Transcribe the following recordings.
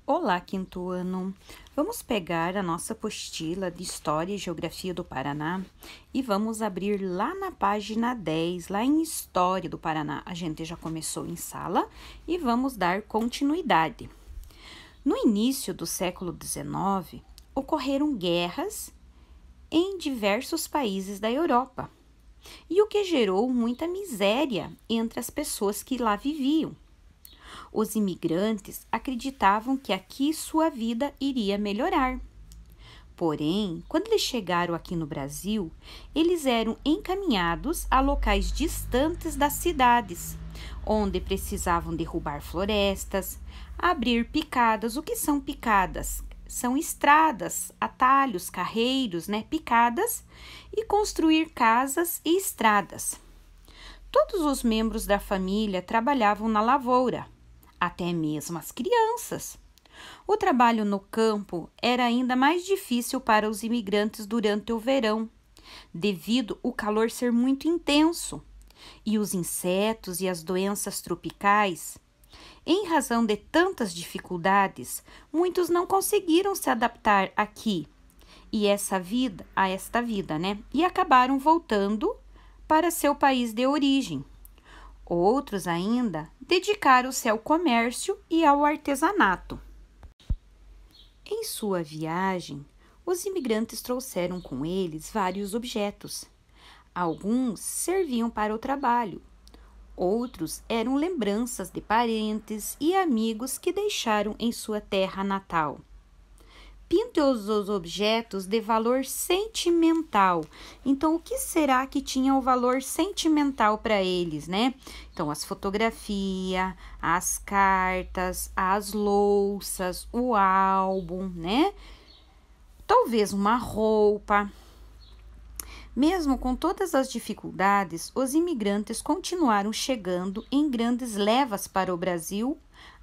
Olá, quinto ano! Vamos pegar a nossa apostila de História e Geografia do Paraná e vamos abrir lá na página 10, lá em História do Paraná. A gente já começou em sala e vamos dar continuidade. No início do século XIX, ocorreram guerras em diversos países da Europa, e o que gerou muita miséria entre as pessoas que lá viviam. Os imigrantes acreditavam que aqui sua vida iria melhorar. Porém, quando eles chegaram aqui no Brasil, eles eram encaminhados a locais distantes das cidades, onde precisavam derrubar florestas, abrir picadas. O que são picadas? São estradas, atalhos, carreiros, picadas, e construir casas e estradas. Todos os membros da família trabalhavam na lavoura, até mesmo as crianças. O trabalho no campo era ainda mais difícil para os imigrantes durante o verão, devido ao calor ser muito intenso, e os insetos e as doenças tropicais. Em razão de tantas dificuldades, muitos não conseguiram se adaptar aqui a esta vida, e acabaram voltando para seu país de origem. Outros ainda dedicaram-se ao comércio e ao artesanato. Em sua viagem, os imigrantes trouxeram com eles vários objetos. Alguns serviam para o trabalho, outros eram lembranças de parentes e amigos que deixaram em sua terra natal. Pinte os objetos de valor sentimental. Então, o que será que tinha o valor sentimental para eles, Então, as fotografias, as cartas, as louças, o álbum, Talvez uma roupa. Mesmo com todas as dificuldades, os imigrantes continuaram chegando em grandes levas para o Brasil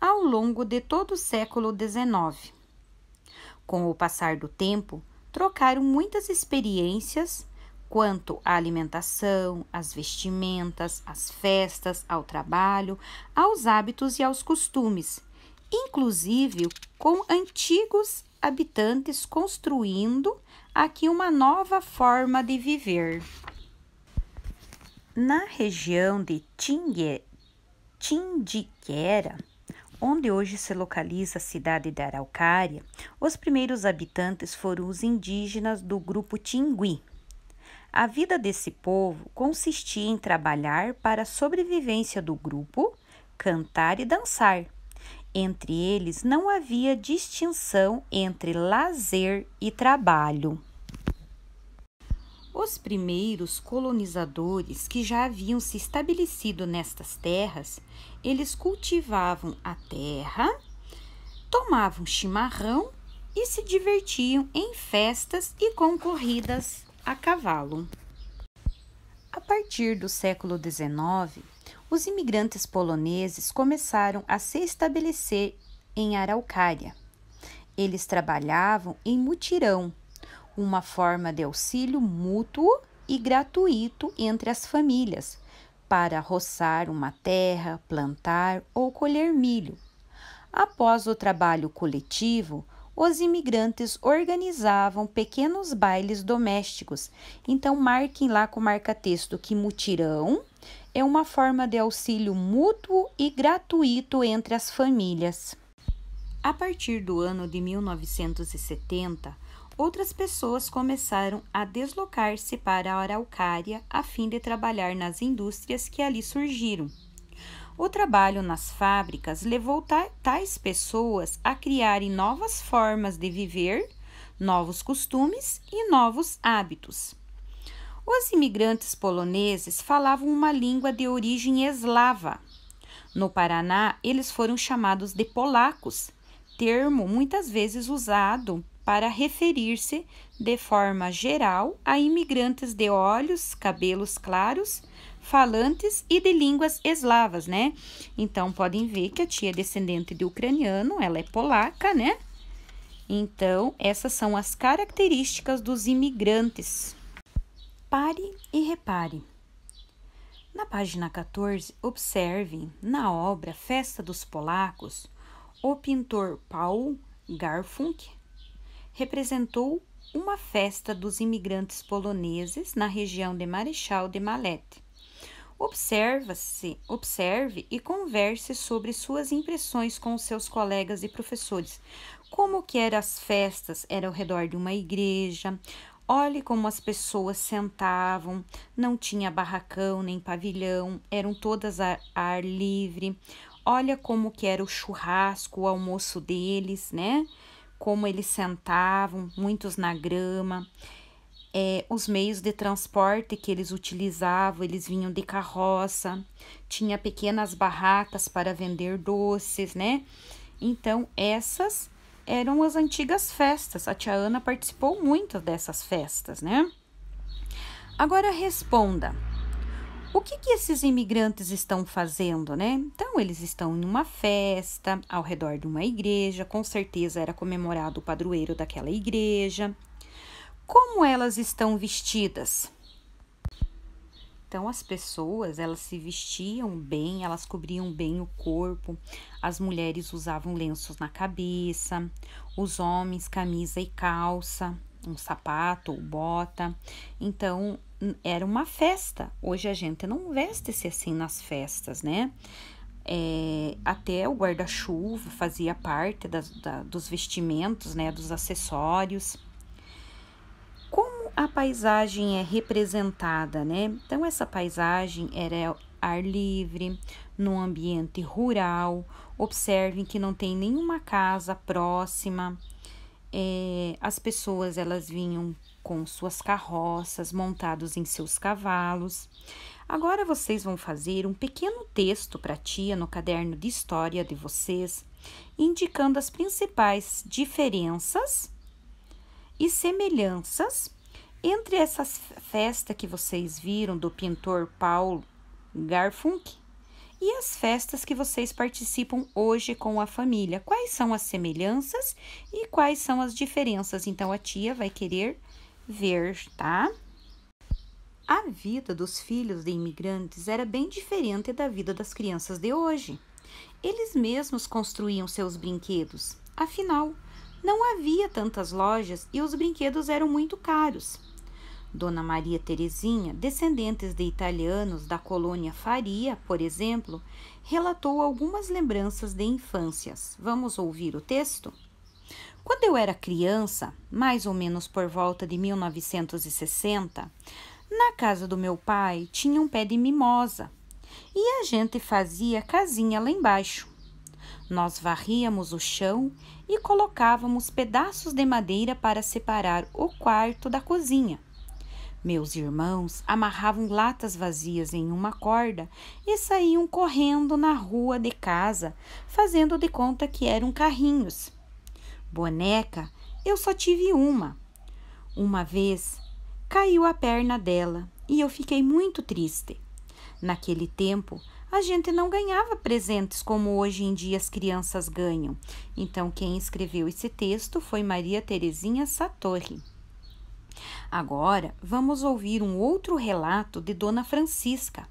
ao longo de todo o século XIX. Com o passar do tempo, trocaram muitas experiências quanto à alimentação, às vestimentas, às festas, ao trabalho, aos hábitos e aos costumes, inclusive com antigos habitantes construindo aqui uma nova forma de viver. Na região de Tindiquera, onde hoje se localiza a cidade de Araucária, os primeiros habitantes foram os indígenas do grupo Tingui. A vida desse povo consistia em trabalhar para a sobrevivência do grupo, cantar e dançar. Entre eles não havia distinção entre lazer e trabalho. Os primeiros colonizadores que já haviam se estabelecido nestas terras, eles cultivavam a terra, tomavam chimarrão e se divertiam em festas e com corridas a cavalo. A partir do século XIX, os imigrantes poloneses começaram a se estabelecer em Araucária. Eles trabalhavam em mutirão, uma forma de auxílio mútuo e gratuito entre as famílias, para roçar uma terra, plantar ou colher milho. Após o trabalho coletivo, os imigrantes organizavam pequenos bailes domésticos. Então, marquem lá com marca-texto que mutirão é uma forma de auxílio mútuo e gratuito entre as famílias. A partir do ano de 1970, outras pessoas começaram a deslocar-se para a Araucária a fim de trabalhar nas indústrias que ali surgiram. O trabalho nas fábricas levou tais pessoas a criarem novas formas de viver, novos costumes e novos hábitos. Os imigrantes poloneses falavam uma língua de origem eslava. No Paraná, eles foram chamados de polacos, termo muitas vezes usado para referir-se de forma geral a imigrantes de olhos, cabelos claros, falantes e de línguas eslavas, Então, podem ver que a tia é descendente de ucraniano, ela é polaca, Então, essas são as características dos imigrantes. Pare e repare. Na página 14, observem, na obra Festa dos Polacos, O pintor Paul Garfunkel representou uma festa dos imigrantes poloneses na região de Marechal de Mallet. Observe e converse sobre suas impressões com seus colegas e professores. Como que eram as festas? Era ao redor de uma igreja. Olhe como as pessoas sentavam, não tinha barracão nem pavilhão, eram todas a ar livre. Olha como que era o churrasco, o almoço deles, né? Como eles sentavam, muitos na grama. Os meios de transporte que eles utilizavam, eles vinham de carroça, tinha pequenas barracas para vender doces, né? Então, essas eram as antigas festas. A tia Ana participou muito dessas festas, né? Agora responda. O que esses imigrantes estão fazendo, né? Então, eles estão em uma festa, ao redor de uma igreja, com certeza era comemorado o padroeiro daquela igreja. Como elas estão vestidas? Então, as pessoas, elas se vestiam bem, elas cobriam bem o corpo, as mulheres usavam lenços na cabeça, os homens camisa e calça, um sapato ou bota. Então, era uma festa. Hoje a gente não veste-se assim nas festas, né? Até o guarda-chuva fazia parte dos vestimentos, né? Dos acessórios. Como a paisagem é representada, né? Então, essa paisagem era ar livre, num ambiente rural. Observem que não tem nenhuma casa próxima. As pessoas, elas vinham com suas carroças, montados em seus cavalos. Agora, vocês vão fazer um pequeno texto para a tia no caderno de história de vocês, indicando as principais diferenças e semelhanças entre essa festa que vocês viram do pintor Paul Garfunkel e as festas que vocês participam hoje com a família. Quais são as semelhanças e quais são as diferenças? Então, a tia vai querer ver, tá? A vida dos filhos de imigrantes era bem diferente da vida das crianças de hoje. Eles mesmos construíam seus brinquedos. Afinal, não havia tantas lojas e os brinquedos eram muito caros. Dona Maria Terezinha, descendentes de italianos da colônia Faria, por exemplo, relatou algumas lembranças de infâncias. Vamos ouvir o texto? Quando eu era criança, mais ou menos por volta de 1960, na casa do meu pai tinha um pé de mimosa e a gente fazia casinha lá embaixo. Nós varríamos o chão e colocávamos pedaços de madeira para separar o quarto da cozinha. Meus irmãos amarravam latas vazias em uma corda e saíam correndo na rua de casa, fazendo de conta que eram carrinhos. Boneca, eu só tive uma. Uma vez, caiu a perna dela e eu fiquei muito triste. Naquele tempo, a gente não ganhava presentes como hoje em dia as crianças ganham. Então, quem escreveu esse texto foi Maria Terezinha Satori. Agora, vamos ouvir um outro relato de Dona Francisca,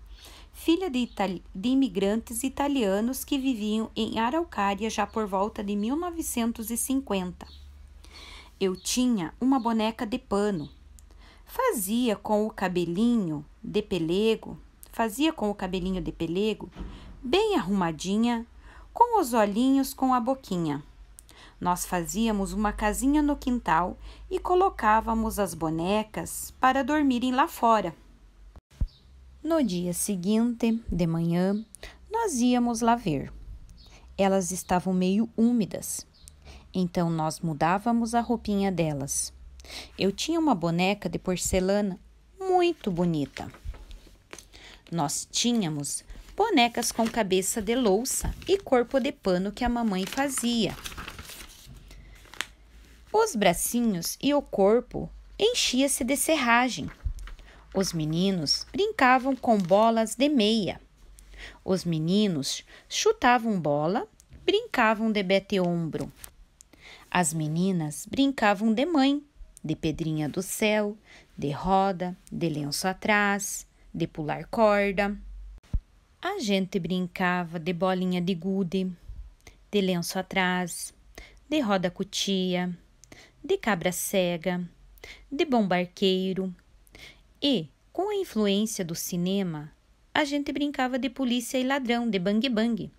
filha de imigrantes italianos que viviam em Araucária já por volta de 1950. Eu tinha uma boneca de pano. Fazia com o cabelinho de pelego, bem arrumadinha, com os olhinhos com a boquinha. Nós fazíamos uma casinha no quintal e colocávamos as bonecas para dormirem lá fora. No dia seguinte, de manhã, nós íamos lá ver. Elas estavam meio úmidas, então nós mudávamos a roupinha delas. Eu tinha uma boneca de porcelana muito bonita. Nós tínhamos bonecas com cabeça de louça e corpo de pano que a mamãe fazia. Os bracinhos e o corpo enchia-se de serragem. Os meninos brincavam com bolas de meia. Os meninos chutavam bola, brincavam de bete-ombro. As meninas brincavam de mãe, de pedrinha do céu, de roda, de lenço atrás, de pular corda. A gente brincava de bolinha de gude, de lenço atrás, de roda cutia, de cabra cega, de bom barqueiro e, com a influência do cinema, a gente brincava de polícia e ladrão, de bang-bang.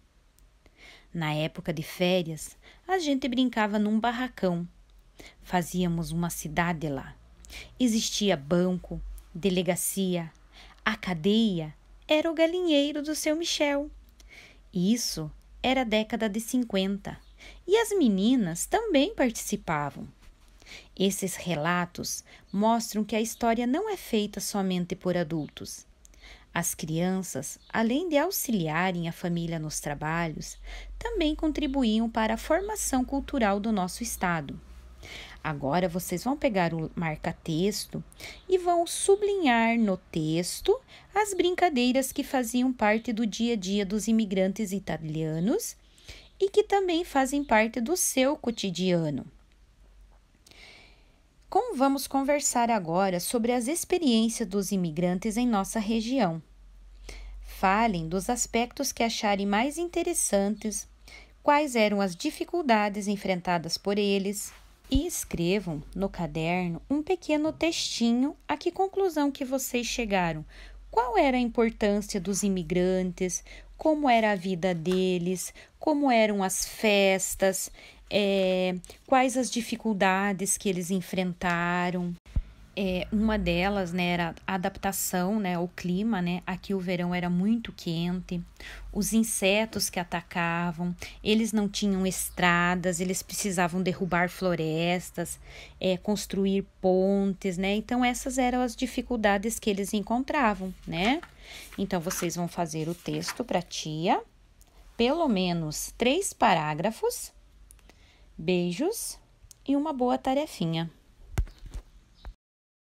Na época de férias, a gente brincava num barracão. Fazíamos uma cidade lá. Existia banco, delegacia, a cadeia era o galinheiro do seu Michel. Isso era a década de 50 e as meninas também participavam. Esses relatos mostram que a história não é feita somente por adultos. As crianças, além de auxiliarem a família nos trabalhos, também contribuíam para a formação cultural do nosso estado. Agora vocês vão pegar o marca-texto e vão sublinhar no texto as brincadeiras que faziam parte do dia a dia dos imigrantes italianos e que também fazem parte do seu cotidiano. Vamos conversar agora sobre as experiências dos imigrantes em nossa região. Falem dos aspectos que acharem mais interessantes, quais eram as dificuldades enfrentadas por eles e escrevam no caderno um pequeno textinho a que conclusão que vocês chegaram. Qual era a importância dos imigrantes, como era a vida deles, como eram as festas, quais as dificuldades que eles enfrentaram. Uma delas, né, era a adaptação, né, ao clima, né? Aqui o verão era muito quente, os insetos que atacavam, eles não tinham estradas, eles precisavam derrubar florestas, construir pontes, né? Então essas eram as dificuldades que eles encontravam, né? Então vocês vão fazer o texto para a tia, pelo menos 3 parágrafos. Beijos e uma boa tarefinha.